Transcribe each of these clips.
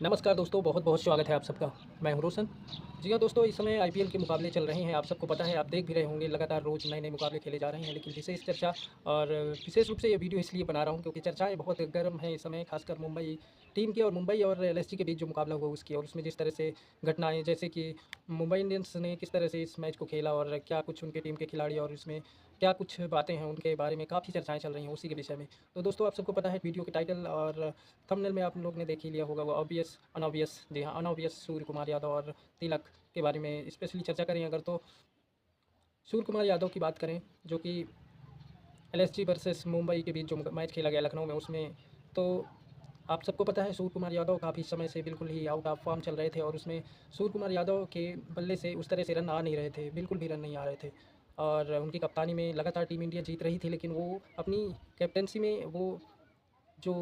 नमस्कार दोस्तों, बहुत बहुत स्वागत है आप सबका। मैं हूं रोशन। जी हाँ दोस्तों, इस समय आईपीएल के मुकाबले चल रहे हैं। आप सबको पता है, आप देख भी रहे होंगे, लगातार रोज़ नए-नए मुकाबले खेले जा रहे हैं। लेकिन विशेष चर्चा और विशेष रूप से ये वीडियो इसलिए बना रहा हूँ क्योंकि चर्चाएँ बहुत गर्म हैं इस समय, खासकर मुंबई टीम की और मुंबई और एलएसजी के बीच जो मुकाबला हुआ उसकी, और उसमें जिस तरह से घटनाएँ, जैसे कि मुंबई इंडियंस ने किस तरह से इस मैच को खेला और क्या कुछ उनके टीम के खिलाड़ी और इसमें क्या कुछ बातें हैं उनके बारे में, काफ़ी चर्चाएँ चल रही हैं उसी के विषय में। तो दोस्तों, आप सबको पता है, वीडियो के टाइटल और थंबनेल में आप लोग ने देख ही लिया होगा, वो ऑब्वियस अनऑब्वियस, जी हाँ, अनऑब्वियस सूर्य कुमार यादव और तिलक के बारे में स्पेशली चर्चा करें अगर, तो सूर्य कुमार यादव की बात करें, जो कि एलएसजी वर्सेस मुंबई के बीच जो मैच खेला गया लखनऊ में, उसमें तो आप सबको पता है, सूर्य कुमार यादव काफ़ी समय से बिल्कुल ही आउट ऑफ फॉर्म चल रहे थे और उसमें सूर्य कुमार यादव के बल्ले से उस तरह से रन आ नहीं रहे थे, बिल्कुल भी रन नहीं आ रहे थे। और उनकी कप्तानी में लगातार टीम इंडिया जीत रही थी, लेकिन वो अपनी कैप्टेंसी में वो जो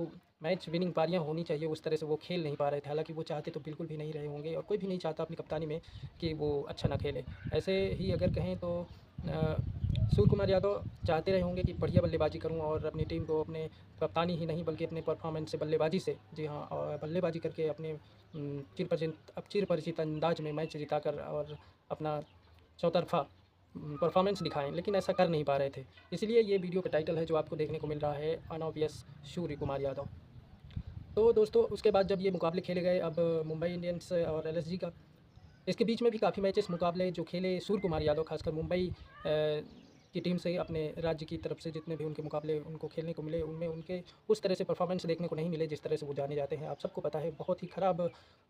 मैच विनिंग पारियाँ होनी चाहिए उस तरह से वो खेल नहीं पा रहे थे। हालाँकि वो चाहते तो बिल्कुल भी नहीं रहे होंगे और कोई भी नहीं चाहता अपनी कप्तानी में कि वो अच्छा ना खेले। ऐसे ही अगर कहें तो सूर्य कुमार यादव चाहते रहे होंगे कि बढ़िया बल्लेबाज़ी करूँ और अपनी टीम को अपने कप्तानी ही नहीं बल्कि अपने परफॉर्मेंस से, बल्लेबाज़ी से, जी हाँ, और बल्लेबाज़ी करके अपने चिरपरिचित अंदाज में मैच जिताकर और अपना चौतरफा परफॉर्मेंस दिखाएँ, लेकिन ऐसा कर नहीं पा रहे थे। इसलिए ये वीडियो का टाइटल है जो आपको देखने को मिल रहा है, अनऑब्वियस सूर्य कुमार यादव। तो दोस्तों, उसके बाद जब ये मुकाबले खेले गए, अब मुंबई इंडियंस और एलएसजी का, इसके बीच में भी काफ़ी मैचेस मुकाबले जो खेले सूर्य कुमार यादव, खासकर मुंबई की टीम से अपने राज्य की तरफ से जितने भी उनके मुकाबले उनको खेलने को मिले, उनमें उनके उस तरह से परफॉर्मेंस देखने को नहीं मिले जिस तरह से वो जाने जाते हैं। आप सबको पता है, बहुत ही ख़राब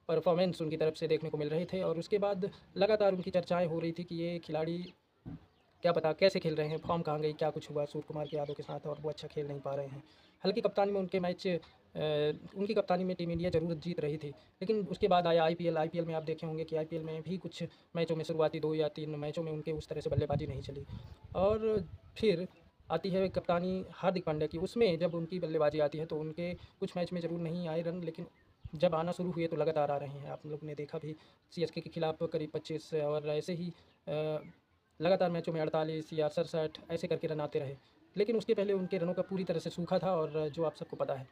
परफॉर्मेंस उनकी तरफ से देखने को मिल रहे थे और उसके बाद लगातार उनकी चर्चाएँ हो रही थी कि ये खिलाड़ी क्या पता कैसे खेल रहे हैं, फॉर्म कहाँ गई, क्या कुछ हुआ सूर्य कुमार यादव के साथ और वो अच्छा खेल नहीं पा रहे हैं। हल्की कप्तानी में उनके मैच उनकी कप्तानी में टीम इंडिया ज़रूर जीत रही थी, लेकिन उसके बाद आया आईपीएल। आईपीएल में आप देखे होंगे कि आईपीएल में भी कुछ मैचों में, शुरुआती 2 या 3 मैचों में उनके उस तरह से बल्लेबाज़ी नहीं चली और फिर आती है कप्तानी हार्दिक पांड्या की। उसमें जब उनकी बल्लेबाज़ी आती है तो उनके कुछ मैच में ज़रूर नहीं आए रन, लेकिन जब आना शुरू हुए तो लगातार आ रहे हैं। आप लोग ने देखा भी, सीएसके के खिलाफ करीब 25 और ऐसे ही लगातार मैचों में 48 या 67 ऐसे करके रन आते रहे। लेकिन उसके पहले उनके रनों का पूरी तरह से सूखा था और जो आप सबको पता है।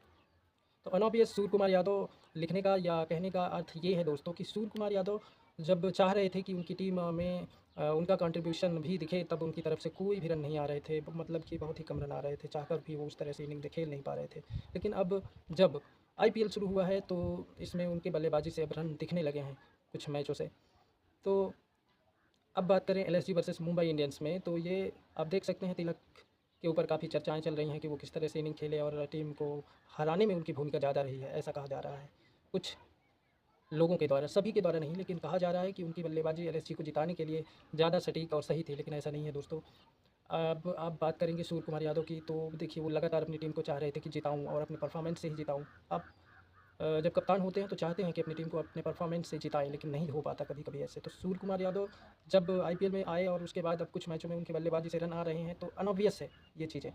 तो अनऑब्वियस सूर्य कुमार यादव लिखने का या कहने का अर्थ ये है दोस्तों कि सूर्य कुमार यादव जब चाह रहे थे कि उनकी टीम में उनका कंट्रीब्यूशन भी दिखे, तब उनकी तरफ से कोई भी रन नहीं आ रहे थे। मतलब कि बहुत ही कम रन आ रहे थे, चाहकर भी वो उस तरह से इनिंग खेल नहीं पा रहे थे। लेकिन अब जब आईपीएल शुरू हुआ है तो इसमें उनकी बल्लेबाज़ी से अब रन दिखने लगे हैं कुछ मैचों से। तो अब बात करें एलएसजी वर्सेस मुंबई इंडियंस में, तो ये आप देख सकते हैं, तिलक के ऊपर काफ़ी चर्चाएं चल रही हैं कि वो किस तरह से इनिंग खेले और टीम को हराने में उनकी भूमिका ज़्यादा रही है, ऐसा कहा जा रहा है कुछ लोगों के द्वारा, सभी के द्वारा नहीं, लेकिन कहा जा रहा है कि उनकी बल्लेबाजी एलएसजी को जिताने के लिए ज़्यादा सटीक और सही थी, लेकिन ऐसा नहीं है दोस्तों। अब आप बात करेंगे सूर्य कुमार यादव की, तो देखिए वो लगातार अपनी टीम को चाह रहे थे कि जिताऊँ और अपने परफॉर्मेंस से ही जिताऊँ। अब जब कप्तान होते हैं तो चाहते हैं कि अपनी टीम को अपने परफॉर्मेंस से जिताएँ, लेकिन नहीं हो पाता कभी-कभी ऐसे। तो सूर्य कुमार यादव जब आईपीएल में आए और उसके बाद अब कुछ मैचों में उनकी बल्लेबाज़ी से रन आ रहे हैं, तो अनऑब्वियस है ये चीज़ें,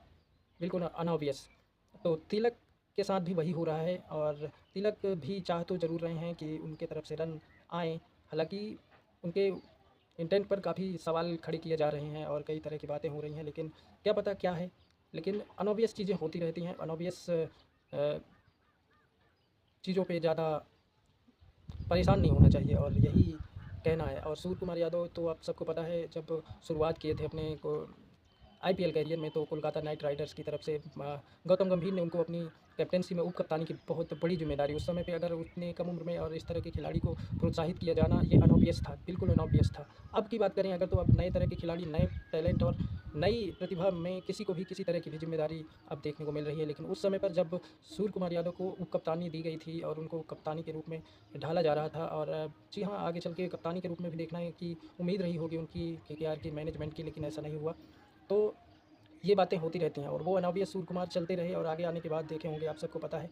बिल्कुल अनऑब्वियस। तो तिलक के साथ भी वही हो रहा है और तिलक भी चाह तो ज़रूर रहे हैं कि उनके तरफ से रन आएँ। हालाँकि उनके इंटेंट पर काफ़ी सवाल खड़े किए जा रहे हैं और कई तरह की बातें हो रही हैं, लेकिन क्या पता क्या है। लेकिन अनऑब्वियस चीज़ें होती रहती हैं, अनऑब्वियस चीज़ों पे ज़्यादा परेशान नहीं होना चाहिए और यही कहना है। और सूर्य कुमार यादव तो आप सबको पता है, जब शुरुआत किए थे अपने को आईपीएल कैरियर में, तो कोलकाता नाइट राइडर्स की तरफ से गौतम गंभीर ने उनको अपनी कैप्टेंसी में उप कप्तानी की बहुत बड़ी जिम्मेदारी, उस समय पे अगर उतने कम उम्र में और इस तरह के खिलाड़ी को प्रोत्साहित किया जाना, ये अनऑब्वियस था, बिल्कुल अनऑब्वियस था। अब की बात करें अगर, तो अब नए तरह के खिलाड़ी, नए टैलेंट और नई प्रतिभा में किसी को भी किसी तरह की भी जिम्मेदारी अब देखने को मिल रही है। लेकिन उस समय पर जब सूर्य कुमार यादव को उप कप्तानी दी गई थी और उनको कप्तानी के रूप में ढाला जा रहा था, और जी हाँ, आगे चल के कप्तानी के रूप में भी देखना है कि उम्मीद रही होगी उनकी केकेआर की मैनेजमेंट की, लेकिन ऐसा नहीं हुआ। तो ये बातें होती रहती हैं और वो अनॉबियस सूर्य कुमार चलते रहे और आगे आने के बाद देखे होंगे, आप सबको पता है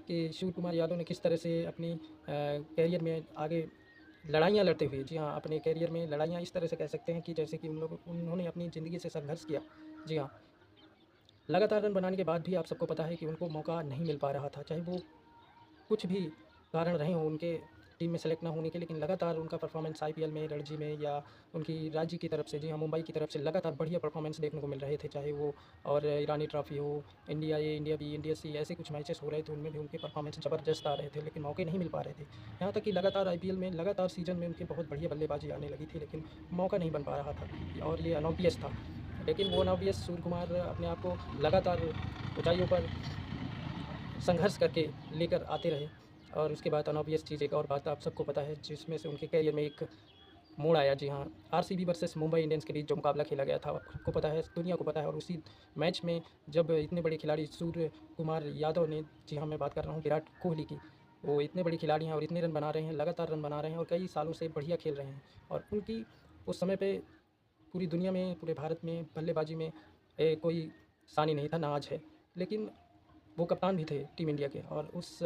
कि सूर्य कुमार यादव ने किस तरह से अपनी कैरियर में आगे लड़ाइयाँ लड़ते हुए, जी हाँ, अपने कैरियर में लड़ाइयाँ इस तरह से कह सकते हैं कि जैसे कि उन्होंने अपनी ज़िंदगी से संघर्ष किया। जी हाँ, लगातार रन बनाने के बाद भी आप सबको पता है कि उनको मौका नहीं मिल पा रहा था, चाहे वो कुछ भी कारण रहे हों उनके टीम में सेलेक्ट ना होने के, लेकिन लगातार उनका परफॉर्मेंस आईपीएल में, रणजी में या उनकी राज्य की तरफ से, जी हाँ, मुंबई की तरफ से लगातार बढ़िया परफॉर्मेंस देखने को मिल रहे थे। चाहे वो और ईरानी ट्रॉफ़ी हो, इंडिया ए, इंडिया बी, इंडिया सी, ऐसे कुछ मैचेस हो रहे थे, उनमें भी उनके परफॉर्मेंस ज़बरदस्त आ रहे थे, लेकिन मौके नहीं मिल पा रहे थे। यहाँ तक कि लगातार आईपीएल में, लगातार सीज़न में उनकी बहुत बढ़िया बल्लेबाजी आने लगी थी, लेकिन मौका नहीं बन पा रहा था और ये अनऑब्वियस था। लेकिन वो अनऑब्वियस सूर्य कुमार अपने आप को लगातार ऊँचाइयों पर संघर्ष करके लेकर आते रहे। और उसके बाद अनऑब्वियस चीज़, एक और बात आप सबको पता है, जिसमें से उनके करियर में एक मोड़ आया। जी हाँ, आरसीबी वर्सेस मुंबई इंडियंस के बीच जो मुकाबला खेला गया था, आपको पता है, दुनिया को पता है। और उसी मैच में जब इतने बड़े खिलाड़ी सूर्य कुमार यादव ने, जी हाँ, मैं बात कर रहा हूँ विराट कोहली की, वो इतने बड़े खिलाड़ी हैं और इतने रन बना रहे हैं, लगातार रन बना रहे हैं और कई सालों से बढ़िया खेल रहे हैं। और उनकी उस समय पे पूरी दुनिया में, पूरे भारत में बल्लेबाजी में कोई सानी नहीं था, ना आज है। लेकिन वो कप्तान भी थे टीम इंडिया के, और उस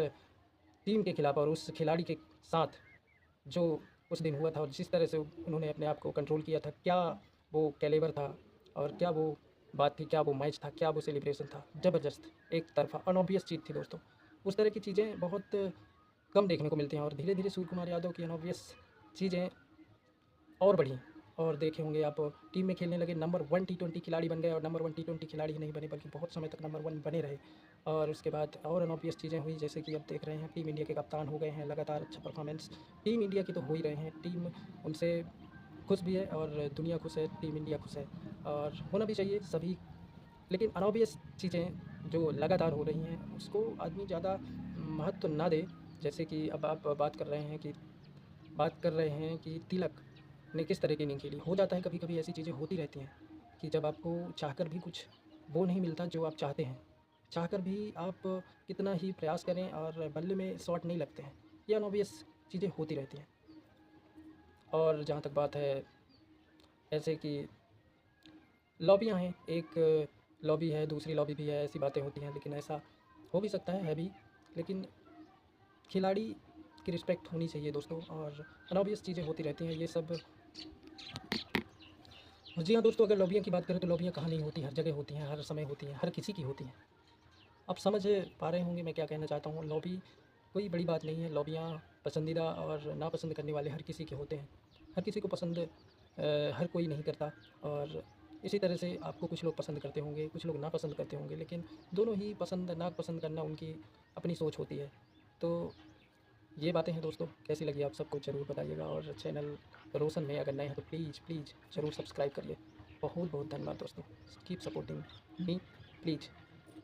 टीम के खिलाफ और उस खिलाड़ी के साथ जो उस दिन हुआ था और जिस तरह से उन्होंने अपने आप को कंट्रोल किया था, क्या वो कैलिबर था और क्या वो बात थी, क्या वो मैच था, क्या वो सेलिब्रेशन था, ज़बरदस्त, एक तरफ़ा अनऑब्वियस चीज़ थी दोस्तों। उस तरह की चीज़ें बहुत कम देखने को मिलती हैं और धीरे-धीरे सूर्य कुमार यादव की अनऑब्वियस चीज़ें और बढ़ी और देखे होंगे आप, टीम में खेलने लगे, नंबर 1 टी20 खिलाड़ी बन गए और नंबर 1 टी20 खिलाड़ी ही नहीं बने बल्कि बहुत समय तक नंबर 1 बने रहे। और उसके बाद और अनऑब्वियस चीज़ें हुई, जैसे कि अब देख रहे हैं टीम इंडिया के कप्तान हो गए हैं, लगातार अच्छा परफॉर्मेंस टीम इंडिया की तो हो ही रहे हैं। टीम उनसे खुश भी है और दुनिया खुश है, टीम इंडिया खुश है और होना भी चाहिए सभी। लेकिन अनऑब्वियस चीज़ें जो लगातार हो रही हैं, उसको आदमी ज़्यादा महत्व ना दे। जैसे कि अब आप बात कर रहे हैं कि तिलक ने किस तरह की इनिंग खेली। हो जाता है कभी-कभी, ऐसी चीज़ें होती रहती हैं कि जब आपको चाहकर भी कुछ वो नहीं मिलता जो आप चाहते हैं। चाहकर भी आप कितना ही प्रयास करें और बल्ले में शॉट नहीं लगते हैं। ये अनऑब्वियस चीज़ें होती रहती हैं। और जहाँ तक बात है, ऐसे कि लॉबियाँ हैं, एक लॉबी है, दूसरी लॉबी भी है, ऐसी बातें होती हैं, लेकिन ऐसा हो भी सकता है भी। लेकिन खिलाड़ी की रिस्पेक्ट होनी चाहिए दोस्तों, और अनऑब्वियस चीज़ें होती रहती हैं ये सब। जी हाँ दोस्तों, अगर लॉबियाँ की बात करें तो लॉबियाँ कहाँ नहीं होती, हर जगह होती हैं, हर समय होती हैं, हर किसी की होती हैं। आप समझ पा रहे होंगे मैं क्या कहना चाहता हूँ। लॉबी कोई बड़ी बात नहीं है। लॉबियाँ पसंदीदा और नापसंद करने वाले हर किसी के होते हैं। हर किसी को पसंद हर कोई नहीं करता, और इसी तरह से आपको कुछ लोग पसंद करते होंगे, कुछ लोग नापसंद करते होंगे, लेकिन दोनों ही पसंद नापसंद करना उनकी अपनी सोच होती है। तो ये बातें हैं दोस्तों, कैसी लगी आप सबको ज़रूर बताइएगा, और चैनल रोशन में अगर नए हैं तो प्लीज़ प्लीज़ ज़रूर सब्सक्राइब करिए। बहुत बहुत धन्यवाद दोस्तों। Keep supporting me please.